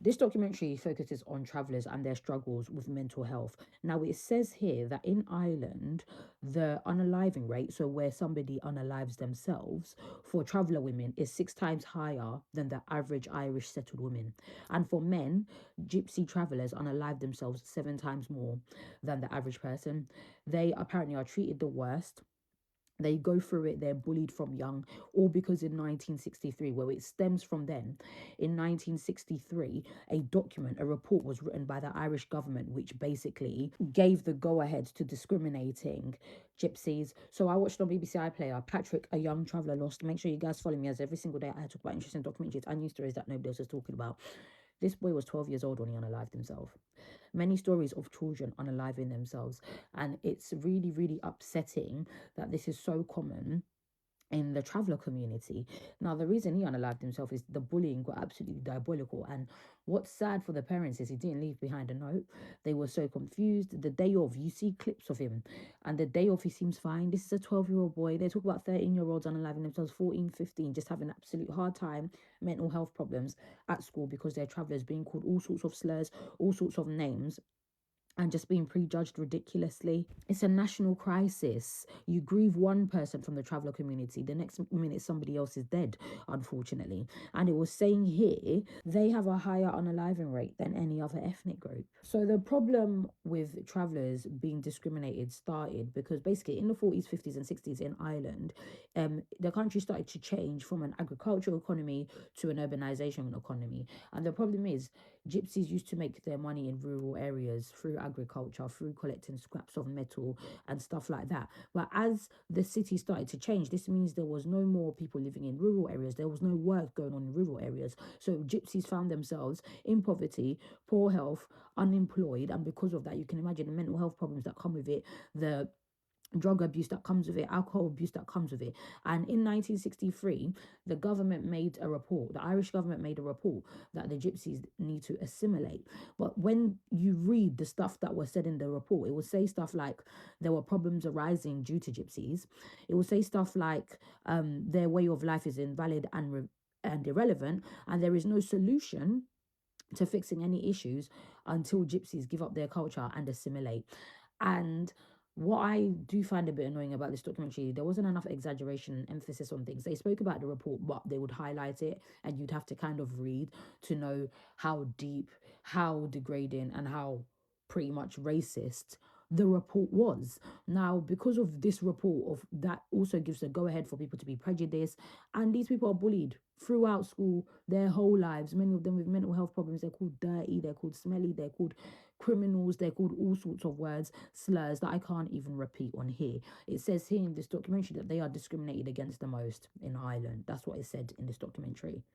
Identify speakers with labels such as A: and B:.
A: This documentary focuses on travellers and their struggles with mental health. Now, it says here that in Ireland, the unaliving rate, so where somebody unalives themselves, for traveller women is 6 times higher than the average Irish settled woman. And for men, gypsy travellers unalive themselves 7 times more than the average person. They apparently are treated the worst. They go through it, they're bullied from young, all because in 1963, where it stems from then, in 1963, a report was written by the Irish government, which basically gave the go ahead to discriminating gypsies. So I watched on BBC iPlayer, Patrick, a young traveller, lost. Make sure you guys follow me, as every single day I talk about interesting documentaries and news stories that nobody else is talking about. This boy was 12 years old when he unalived himself. Many stories of children unaliving themselves. And it's really, really upsetting that this is so common in the traveller community. Now, the reason he unalived himself is the bullying got absolutely diabolical. And what's sad for the parents is he didn't leave behind a note. They were so confused. The day of, you see clips of him, and the day of, he seems fine. This is a 12-year-old boy. They talk about 13-year-olds unaliving themselves, 14, 15, just having an absolute hard time, mental health problems at school because they're travellers, being called all sorts of slurs, all sorts of names, and just being prejudged ridiculously. It's a national crisis. You grieve one person from the traveller community, the next minute somebody else is dead, unfortunately. And it was saying here they have a higher unaliving rate than any other ethnic group. So the problem with travellers being discriminated started because basically in the 40s, 50s, and 60s in Ireland, the country started to change from an agricultural economy to an urbanization economy. And the problem is, gypsies used to make their money in rural areas through agriculture, through collecting scraps of metal and stuff like that. But as the city started to change, this means there was no more people living in rural areas. There was no work going on in rural areas. So gypsies found themselves in poverty, poor health, unemployed. And because of that, you can imagine the mental health problems that come with it, the drug abuse that comes with it, alcohol abuse that comes with it. And in 1963, the government made a report, the Irish government made a report that the gypsies need to assimilate. But when you read the stuff that was said in the report, it would say stuff like there were problems arising due to gypsies. It would say stuff like their way of life is invalid and irrelevant, and there is no solution to fixing any issues until gypsies give up their culture and assimilate. And what I do find a bit annoying about this documentary, there wasn't enough exaggeration and emphasis on things. They spoke about the report, but they would highlight it, and you'd have to kind of read to know how deep, how degrading, and how pretty much racist the report was. Now, because of this report, of that also gives a go ahead for people to be prejudiced, and these people are bullied throughout school their whole lives. Many of them with mental health problems. They're called dirty, they're called smelly, they're called criminals, they're called all sorts of words, slurs that I can't even repeat on here. It says here in this documentary that they are discriminated against the most in Ireland. That's what it said in this documentary.